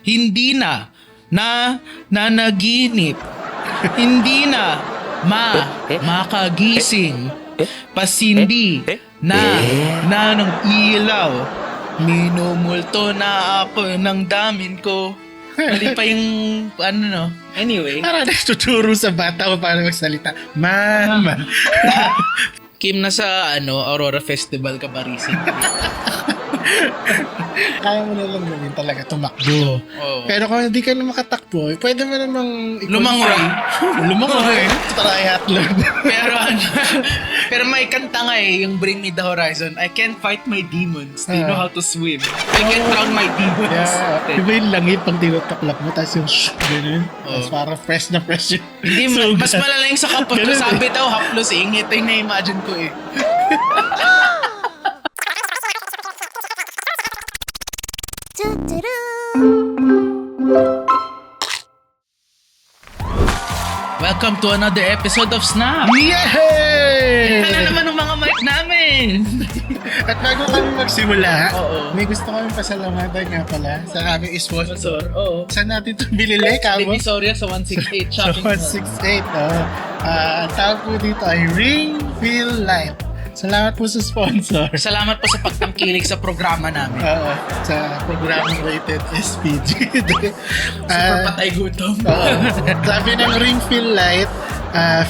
Hindi na nanaginip. Hindi na makagising. Pasindi na ng ilaw. Minumulto na ako ng damin ko. Mali pa yung ano no. Anyway. Parang nagtuturo sa bata kung paano magsalita. Mama. Kim, nasa Aurora Festival ka ba recently? Kaya mo na lang gawin talaga, tumakbo. Oo. Pero kung hindi ka na makatakbo, pwede mo namang Lumangoy. Lumangoy. Try athlon. Pero may kanta nga yung Bring Me The Horizon. I can't fight my demons. They know how to swim. I can't drown my demons. Yeah. Diba yung langit pag tinutuklap mo, tapos yung ganun. Tapos parang fresh na fresh yun. Hindi, mas malala yung sa kapot. Ganun Sabi daw, haplos ingit. Yung na-imagine ko eh. Welcome to another episode of Snap! Yay! Ano naman ng mga mic namin? At bago kami magsimula, Oo. may gusto kami pasalamatan nga pala sa aming sponsor. Oo. Saan natin ito binili, Kamo? Divisoria sa 168 Sa shopping mall. 168, oh. Ang tawag po dito ay Ring Feel Light. Salamat po sa sponsor. Salamat po sa pagtangkilik sa programa namin. Oo, sa programang rated SPG. Super patay gutom. Oo. Sabi ng Ring Feel Light,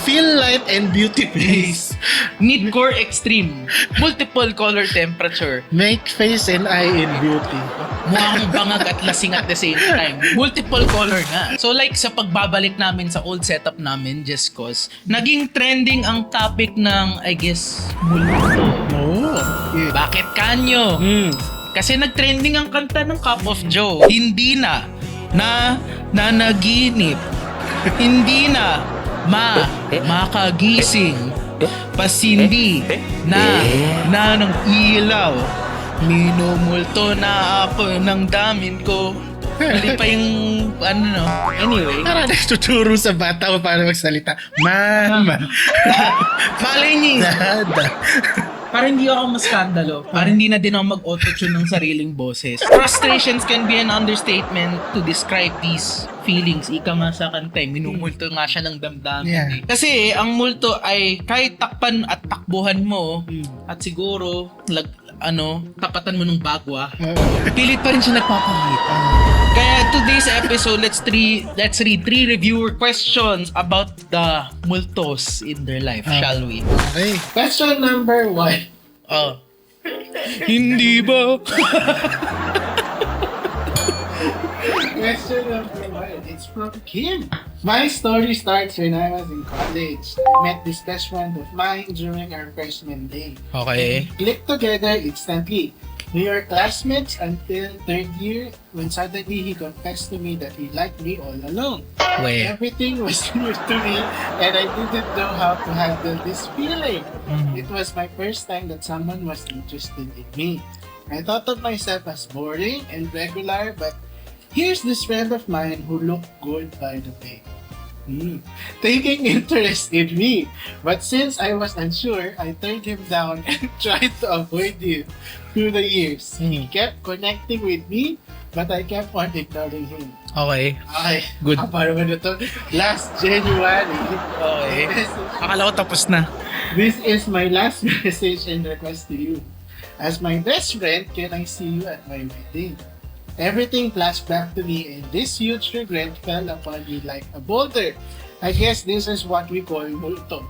feel light and beauty face. Need Core Extreme. Multiple color temperature. Make face and eye in beauty. Mukhang bangag at lasing at the same time. Multiple color nga. So like sa pagbabalik namin sa old setup namin, just cause, naging trending ang topic ng, I guess, multo. Oh, yeah. Bakit kanyo? Kasi nag-trending ang kanta ng Cup of Joe. Hindi na nanaginip. Hindi na makagising. Pasindi na ng ilaw. Minumulto na ako ng damin ko. Mali pa yung ano no. Anyway. Parang nagtuturo sa bata kung paano magsalita. Mama. Malay niyo. Dada. Para hindi ako maskandalo. Para hindi na din ako mag-autotune ng sariling boses. Frustrations can be an understatement to describe these feelings. Ika nga sa kanta, minumulto nga siya ng damdamin. Yeah. Kasi ang multo ay kahit takpan at takbuhan mo at siguro tapatan mo ng bagwa, pilit pa rin siya nagpapahit. Kaya today's episode, let's read 3 reviewer questions about the multos in their life, shall we? Okay. Question number 1. Oh. Hindi ba? Question number 1. It's from Kim. My story starts when I was in college. I met this best friend of mine during our freshman day. Okay. We clicked together instantly. We were classmates until 3rd year when suddenly he confessed to me that he liked me all along. Wait. Everything was new to me and I didn't know how to handle this feeling. It was my first time that someone was interested in me. I thought of myself as boring and regular, but here's this friend of mine who looked good by the way. Taking interest in me. But since I was unsure, I turned him down and tried to avoid him through the years. He kept connecting with me, but I kept on ignoring him. Okay. Okay. Good. Paano ba ito? Last January. Okay. Akala ko tapos na. This is my last message and request to you. As my best friend, can I see you at my wedding? Everything flashed back to me and this huge regret fell upon me like a boulder. I guess this is what we call multo.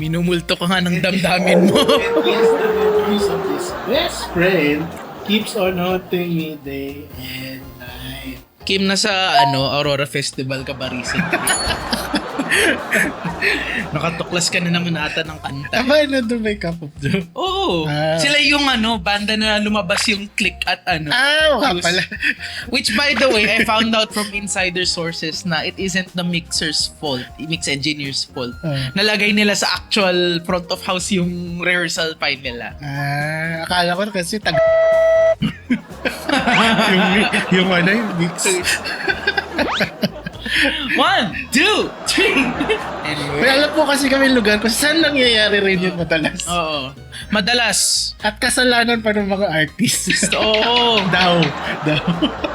Minumulto ka nga ng damdamin mo. And yes, the memories of this best friend keeps on haunting me day and night. Kim, nasa Aurora Festival ka ba recently? Nakatuklas ka na naman ata ng kanta. Aba, doon may Cup of Joe. Oo. Sila yung banda na lumabas yung click at Wala pala. Which by the way, I found out from insider sources na it isn't the mixer's fault, mix engineer's fault. Nalagay nila sa actual front of house yung rehearsal file nila. Akala ko kasi yung mix. 1, 2, 3. Anyway. May alam po kasi kami lugar kung saan nangyayari rin yun madalas. Oo. Madalas. At kasalanan pa ng mga artists. Oo. Daw.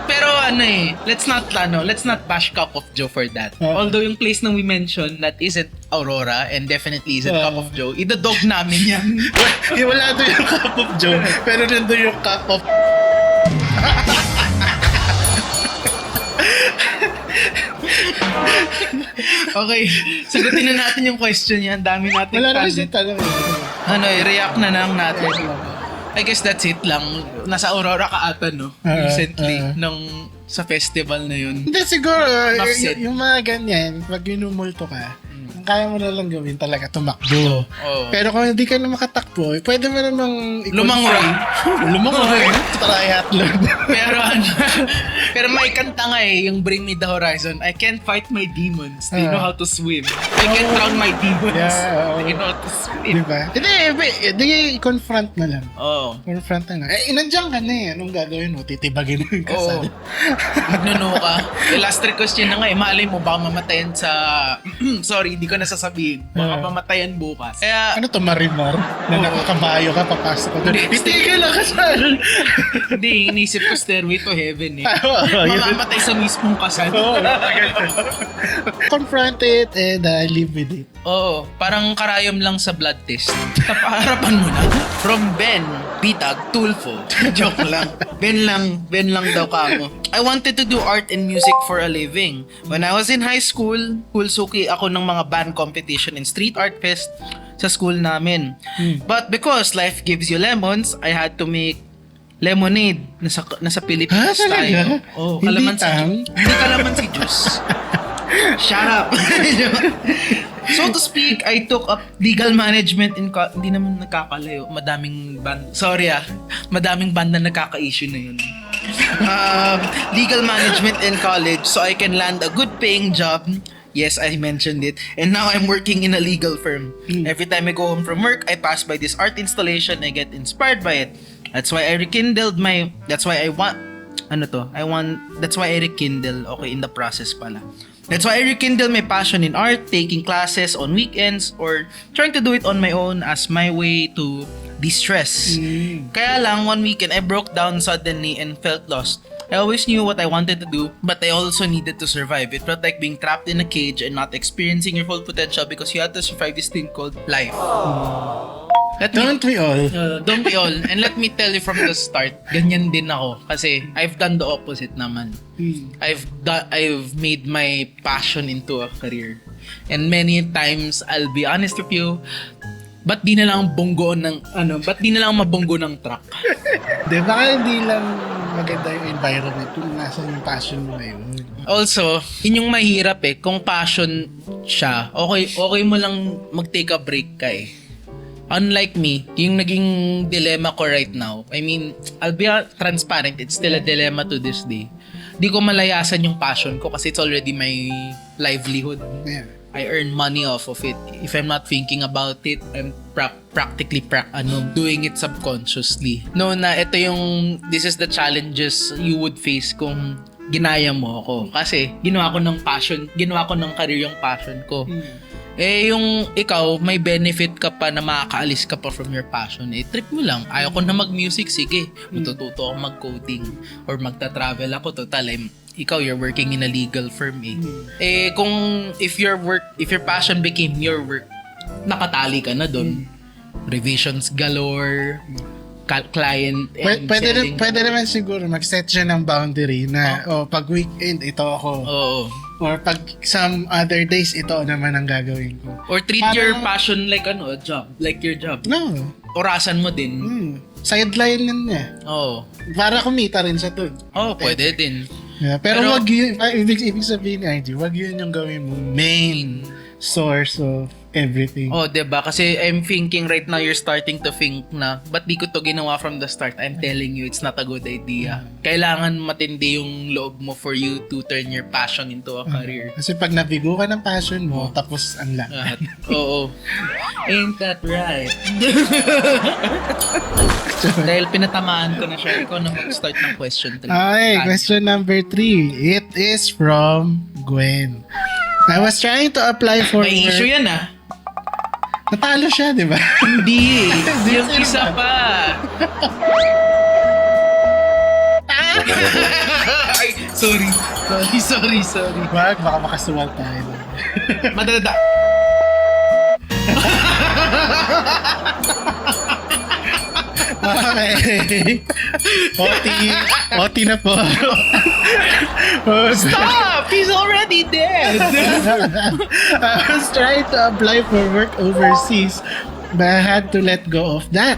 Pero let's not bash Cup of Joe for that. Oh. Although yung place na we mentioned that isn't Aurora and definitely isn't Cup of Joe, idodog namin yan. Wala doon yung Cup of Joe, pero nandun yung Cup of... Okay, sagutin na natin yung question yan. Dami natin. Wala na kasi tanong. react na lang natin. I guess that's it lang. Nasa Aurora ka ata, no? Recently, sa festival na yun. Hindi, siguro, Enough said. yung mga ganyan, pag minumulto ka, ang kaya mo na lang gawin talaga, tumakbo. Oo. Pero kung hindi ka na makatakbo, pwede mo namang... Lumangoy. Lumangoy. Try atlog. Pero may kanta nga yung Bring Me the Horizon. I can't fight my demons. They know how to swim. I can't drown my demons. Yeah, They know how to swim. Diba? Hindi, confront na lang. Oo. Confront na lang. Nandiyan ka na eh. Anong gagawin mo? Titibagin mo yung kasal. Magnuno ka. Yung last request yun na nga malay mo baka mamatayan sa... Sorry, hindi ko na sasabihin. Baka mamatayan bukas. Kaya... Ano to, marimar? Na nakakabayo ka, papasok ka doon. Hindi, Itigil lang kasal! Hindi, inisip ko Stairway to Heaven eh. Yun. Mamamatay sa mismong kasal. Confront it and live with it. Oo, parang karayom lang sa blood test. Tapaharapan mo na. From Ben, Bitag, Tulfo. Joke lang. Ben lang daw kamo. I wanted to do art and music for a living. When I was in high school, hulsuki ako ng mga band competition and street art fest sa school namin. But because life gives you lemons, I had to make lemonade nasa Philippines talaga? tayo. Oh, Hindi kalamansi. tang? Hindi kalamansi juice. Shut up. So to speak, I took up legal management in hindi naman nakakalayo. Madaming band. Sorry madaming band na nakaka-issue na yun. Legal management in college so I can land a good paying job. Yes, I mentioned it. And now I'm working in a legal firm. Every time I go home from work, I pass by this art installation. I get inspired by it. That's why I rekindled my... That's why I want... That's why I rekindle. Okay, in the process pala. That's why I rekindle my passion in art, taking classes on weekends, or trying to do it on my own as my way to de-stress. Kaya lang, one weekend, I broke down suddenly and felt lost. I always knew what I wanted to do, but I also needed to survive. It felt like being trapped in a cage and not experiencing your full potential because you had to survive this thing called life. Don't we all? Don't be all. And let me tell you from the start, ganyan din ako. Kasi I've done the opposite naman. I've made my passion into a career. And many times, I'll be honest with you, ba't di na lang mabunggo ng truck? Di ba hindi lang maganda yung environment kung nasa yung passion mo ngayon? Also, yun yung mahirap kung passion siya, okay mo lang mag-take a break ka Unlike me, yung naging dilemma ko right now, I mean, I'll be transparent, it's still a dilemma to this day. Di ko malayasan yung passion ko kasi it's already my livelihood. Yeah. I earn money off of it. If I'm not thinking about it, I'm practically doing it subconsciously. No, na ito this is the challenges you would face kung ginaya mo ako. Kasi ginawa ko ng career yung passion ko. Yung ikaw, may benefit ka pa na makakaalis ka pa from your passion. Trip mo lang. Ayaw ko na mag-music, sige. Matututo ako mag-coding or magta-travel ako. Total, ikaw, you're working in a legal firm kung if your passion became your work, nakatali ka na dun. Revisions galore, client and pwede naman siguro mag-set siya ng boundary na pag weekend ito ako. Oo. Or pag some other days ito naman ang gagawin ko. Or treat your passion like a job, like your job. No. Orasan mo din. Sideline yun niya. Oo. Para kumita rin sa to. Pwede din. Yeah, pero wag yun, ibig sabihin RG, wag yun yung gawin mo main source of everything. Diba? Kasi I'm thinking right now, you're starting to think na, ba't di ko to ginawa from the start? I'm telling you, it's not a good idea. Kailangan matindi yung loob mo for you to turn your passion into a career. Kasi pag nabigo ka ng passion mo, tapos ang lahat. Oo. Ain't that right? Dahil pinatamaan ko na siya, ikaw na mag-start ng question 3. Okay, question number 3. It is from Gwen. I was trying to apply for May issue yan Natalo siya, di ba? Hindi. Yung isa pa. Ay, Sorry. Wag, baka makasuwal tayo. Madadada. Okay. OT na po. Stop! He's already dead! I was trying to apply for work overseas, but I had to let go of that.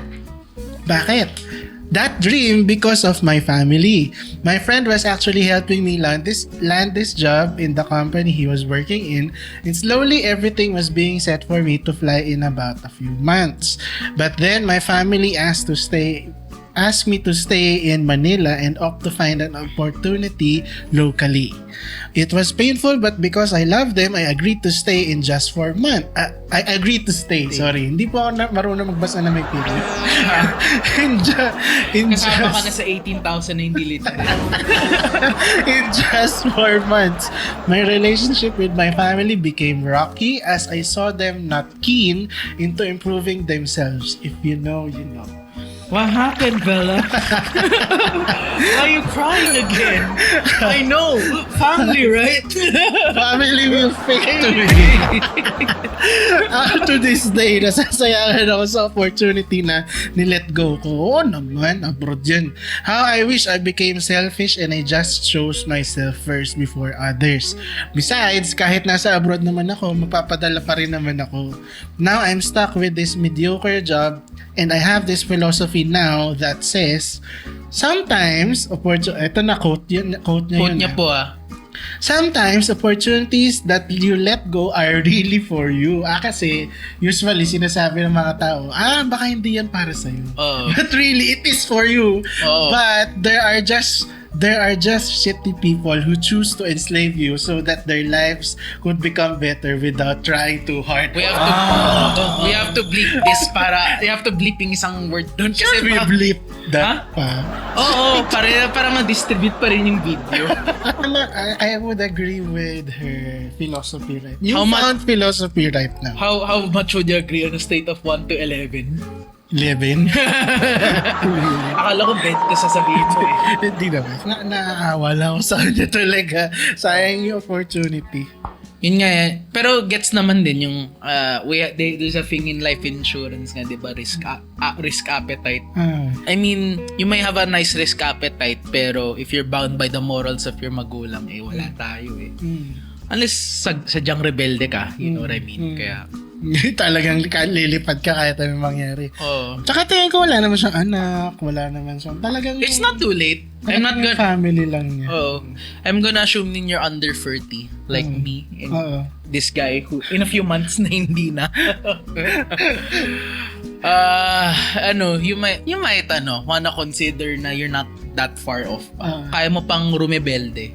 Bakit? That dream because of my family. My friend was actually helping me land this job in the company he was working in, and slowly everything was being set for me to fly in about a few months. But then my family asked me to stay in Manila and opt to find an opportunity locally. It was painful, but because I love them, I agreed to stay in just 4 months. I agreed to stay. Sorry, hindi po ako marunong magbasa na may period. Kasama ka na sa 18,000 na hindi literal. In just 4 months, my relationship with my family became rocky as I saw them not keen into improving themselves. If you know, you know. What happened, Bella? Are you crying again? I know. Family, right? Family will fake to me. To this day, nasasayangan ako sa opportunity na ni-let go ko. Oo naman, abroad yun. How I wish I became selfish and I just chose myself first before others. Besides, kahit nasa abroad naman ako, magpapadala pa rin naman ako. Now, I'm stuck with this mediocre job and I have this philosophy now that says, sometimes, ito na quote niya Quote niya po sometimes opportunities that you let go are really for you. Kasi usually sinasabi ng mga tao, baka hindi yan para sa'yo. But really, it is for you. But there are just shitty people who choose to enslave you so that their lives could become better without trying too hard. We have to bleep this we have to bleeping isang word doon kasi We bleep that pa. Oo, para ma-distribute pa rin yung video. I would agree with her philosophy right. How found philosophy right now. How much would you agree on a state of 1 to 11? 11? Akala ko 20 sasabihin mo eh. Hindi naman. Naaawa lang ako sa kanya talaga. Sayang yung opportunity. Yun nga yan. Pero gets naman din yung there's a thing in life insurance nga, di ba? Risk appetite. I mean, you may have a nice risk appetite pero if you're bound by the morals of your magulang, wala tayo eh. Unless sadyang rebelde ka, you know what I mean? Kaya talagang lilipad ka kahit anong mangyari. Tsaka tingin ko wala naman siyang anak, wala naman siyang talagang... It's not too late. I'm not gonna... family lang niya. I'm gonna assume din you're under 30, like me and this guy who in a few months na hindi na. You might wanna consider na you're not that far off. Kaya mo pang rumebelde.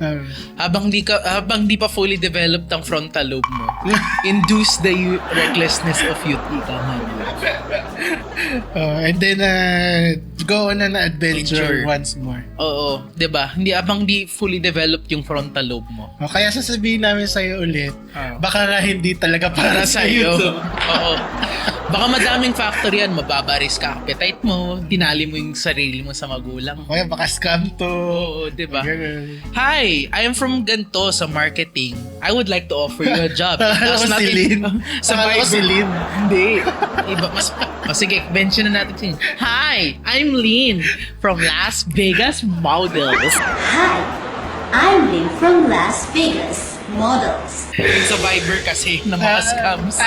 Habang di pa fully developed ang frontal lobe mo. Induce the recklessness of youth. And then go on an adventure once more. Oo, 'di ba? Habang di fully developed yung frontal lobe mo. Kaya sasabihin namin sa'yo ulit, baka nga hindi talaga para sa'yo. Oo. Baka madaming factor yan. Mababa risk appetite mo, tinali mo yung sarili mo sa magulang. Kaya baka scam to. Oo, diba? Hi, I am from ganito sa marketing. I would like to offer you a job. Akala ko si Lynn. Hindi. Iba, sige, mention na natin siya. Hi, I'm Lynn from Las Vegas Models. Hi, I'm Lynn from Las Vegas Models. Sa Viber kasi ng mga scams.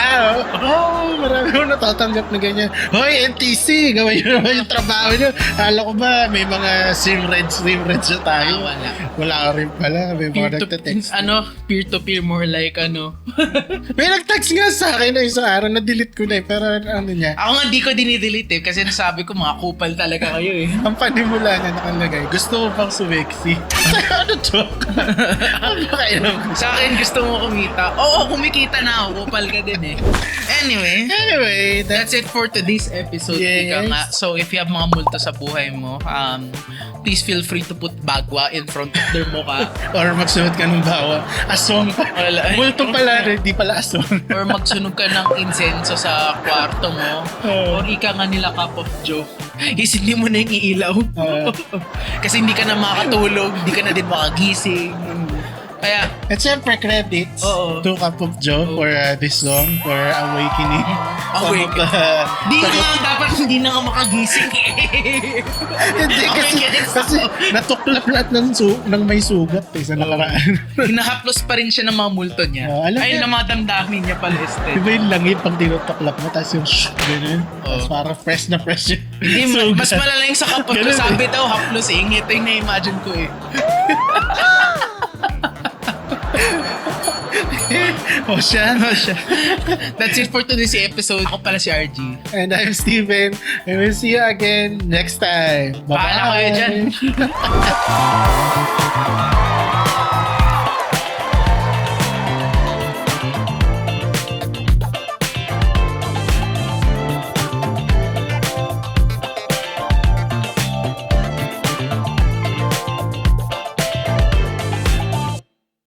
Marami ko natatanggap na ganyan. Hoy, NTC, gawin nyo naman yung trabaho nyo. Alam ko ba, may mga SIM reds na tayo. Wala ka rin pala. May mga nagtatext. Peer-to-peer, more like May nagtext nga sa akin na isang araw, na-delete ko na pero niya. Ako nga di ko dinidelete kasi nasabi ko mga kupal talaga kayo eh. Ang panimula na nakalagay, gusto mo pang sumexy. Ano to? Sa akin gusto mo kumita. Oo, kumikita na ako. Kupal ka din eh. Anyway, that's it for today's episode. Yes. Ika nga. So, if you have mga multo sa buhay mo, please feel free to put bagwa in front of their mukha. Or magsunod ka ng bawa. Aswang pa. Wala. Multo pala, di pala aswang. Or magsunog ka ng insenso sa kwarto mo. Or ika nga nila cup of joe. Isindi mo na yung iilaw. Kasi hindi ka na makatulog, hindi ka na din makagising. Kaya, At syempre, credits Oo. to Cup of Joe for this song, for Awakening. Awake. Di nga, dapat hindi na ka makagising eh. Hindi, kasi natuklap lahat ng may sugat sa nakaraan. Hinahaplos pa rin siya ng mga multo niya. Alam Ay, niya. na madamdamin niya pala este. Diba yung langit pag tinutuklap mo, tapos yung ganun. Tapos Oo. parang fresh na fresh yung Hindi, sugat. mas malala yung sa kapot ko. Ganun eh. Sabi daw, haplos eh. Ito yung na-imagine ko eh. O siya. That's it for today's episode. Ako pala si RG. And I'm Steven. And we'll see you again next time. Bye-bye. Paala kayo dyan.